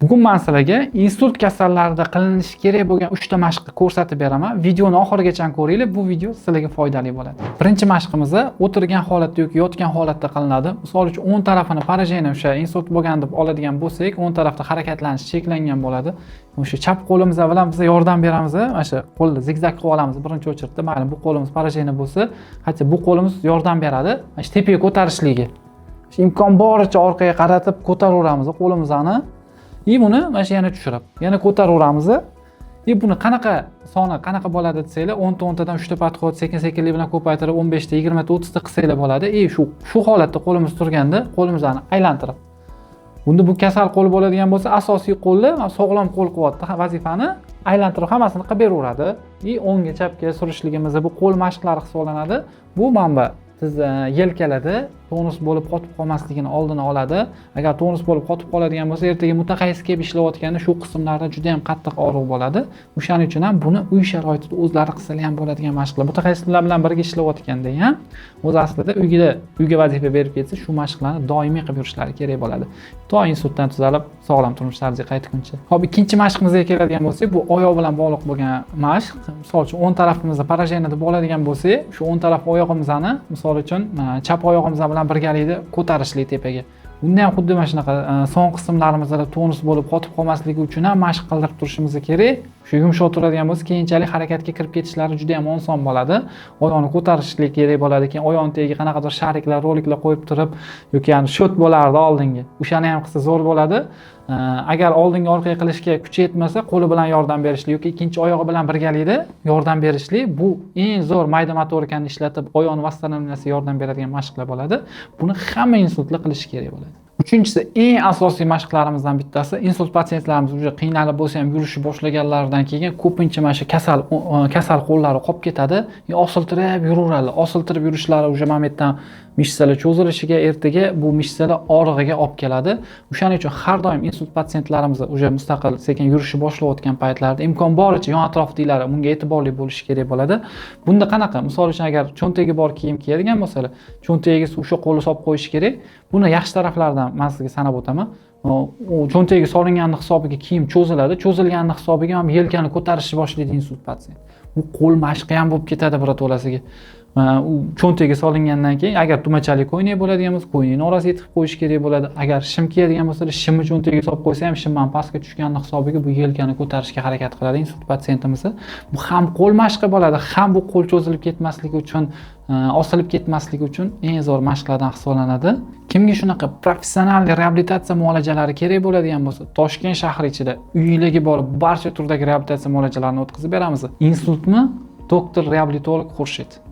Bugun men sizlarga insult kasallarida qilinishi kerak bo'lgan 3 ta mashqni ko'rsatib beraman. Videoni oxirigacha ko'ringlar. Bu video sizlarga foydali bo'ladi. Birinchi mashqimiz o'tirgan holatda yoki yotgan holatda qilinadi. Misol uchun o'ng tarafini parajeni o'sha insult bo'lgan deb oladigan bo'lsak, o'ng tarafda harakatlanish cheklangan bo'ladi. O'sha chap qo'limiz bilan biz yordam beramiz. Mana shu qo'lni zigzag qilib olamiz birinchi o'chirtda. Mayli, bu qo'limiz parajeni bo'lsa, hatto bu qo'limiz yordam beradi. Mana shu tepaga ko'tarishligi. Imkon boricha orqaga qaratib ko'taraveramiz qo'limizni. Buni mana shu yana tushirib, yana ko'taraveramiz. Buni qanaqa bo'ladi desanglar, 10 tadan 3 ta podxod sekin-sekinlik bilan ko'paytirib 15 ta, 20 ta, 30 ta qilsanglar bo'ladi. Shu holatda qo'limiz turganda qo'limizni aylantirib. Bunda bu kasal qo'l bo'ladigan bo'lsa, asosiy qo'lni sog'lom qo'l qilyapti. Vazifani aylantirib hammasini qilib beraveradi. O'ngga chapga surishligimiz bu qo'l mashqlari hisoblanadi. Bu manba siz yelkalarda tonus bo'lib qotib qolmasligini oldini oladi. Agar tonus bo'lib qotib qoladigan bo'lsa, ertaga mutaxassis kelib ishlayotganda shu qismlarda juda ham qattiq og'riq bo'ladi. O'shaning uchun ham buni uy sharoitida o'zlari qilsalar ham bo'ladigan mashqlar. Mutaxassislar bilan birga ishlayotganda ham o'z aslida uyga vazifa berib ketsa, shu mashqlarni doimiy qilib yurishlari kerak bo'ladi. To insultdan tuzalib, sog'lom turmush tarziga qaytguncha. Hop, ikkinchi mashqimizga keladigan bo'lsak, bu oyoq bilan bog'liq bo'lgan mashq. Misol uchun o'ng tarafimizda parajeni deb oladigan bo'lsak, shu o'ng taraf oyog'imizni, misol uchun chap oyog'imiz bilan birgalikda ko'tarishlik tepaga. Bunda ham xuddi mana shunaqa son qismlarimizda tonus bo'lib qotib qolmasligi uchun ham mashq qildirib turishimiz kerak. Shu yumshoq turadigan bo'lsa, keyinchalik harakatga kirib ketishlari juda ham oson bo'ladi. Oyoqni ko'tarishlik kerak bo'ladi. Keyin oyoqning tagiga qanaqadir shariklar, roliklar qo'yib turib yoki shot bo'lardi oldingi. O'shani ham qilsa zo'r bo'ladi. Agar oldinga orqaga qilishga kuchi yetmasa, qo'li bilan yordam berishlik yoki ikkinchi oyog'i bilan birgalikda yordam berishlik bu eng zo'r mayda motorikani ishlatib oyoqni vasstanatsiyasiga yordam beradigan mashqlar bo'ladi. Buni hamma insultlar qilishi kerak bo'ladi. Uchinchisi, eng asosiy mashqlarimizdan bittasi, insult patsientlarimiz уже qiynalib bo'lsa ham yurishni boshlaganlaridan keyin ko'pincha mana shu kasal qo'llari qolib ketadi, osiltirib yuraveradi. Osiltirib yurishlari уже momentdan mishsalar cho'zilishiga, ertaga bu mishsalar og'rig'iga olib keladi. O'shaning uchun har doim insult patsientlarimiz уже mustaqil sekin yurishni boshlayotgan paytlarda imkon boricha yon atrofdagilar bunga e'tiborli bo'lishi kerak bo'ladi. Bunda qanaqa? Misol uchun agar cho'ntagi bor kiyim kiyadigan bo'lsalar, cho'ntagiga o'sha qo'lni solib qo'yish kerak. Buni yaxshi taraflaridan men sizga sanab o'taman. Cho'ntagiga solinganning hisobiga kiyim cho'ziladi. Cho'zilganning hisobiga ham yelkani ko'tarishni boshlaydi insult patsient. Bu qo'l mashqi ham bo'lib ketadi birato'lasiga. Cho'ntagiga solingandan keyin agar tumachalik ko'ynak bo'ladigan bo'lsa, ko'ynakni orasiga tiqib qo'yish kerak bo'ladi. Agar shim kiyadigan bo'lsa, shimni cho'ntagiga solib qo'ysa ham shimdan pastga tushganning hisobiga bu yelkani ko'tarishga harakat qiladi insult patsientimiz. Bu ham qo'l mashqi bo'ladi, ham bu qo'l cho'zilib ketmasligi uchun, osilib ketmasligi uchun eng zo'r mashqlardan hisoblanadi. Kimga shunaqa professional reabilitatsiya muolajalari kerak bo'ladigan bo'lsa, Toshkent shahri ichida uylarga borib barcha turdagi reabilitatsiya muolajalarini o'tkazib beramiz. Insultmi? Doktor reabilitolog Xurshid.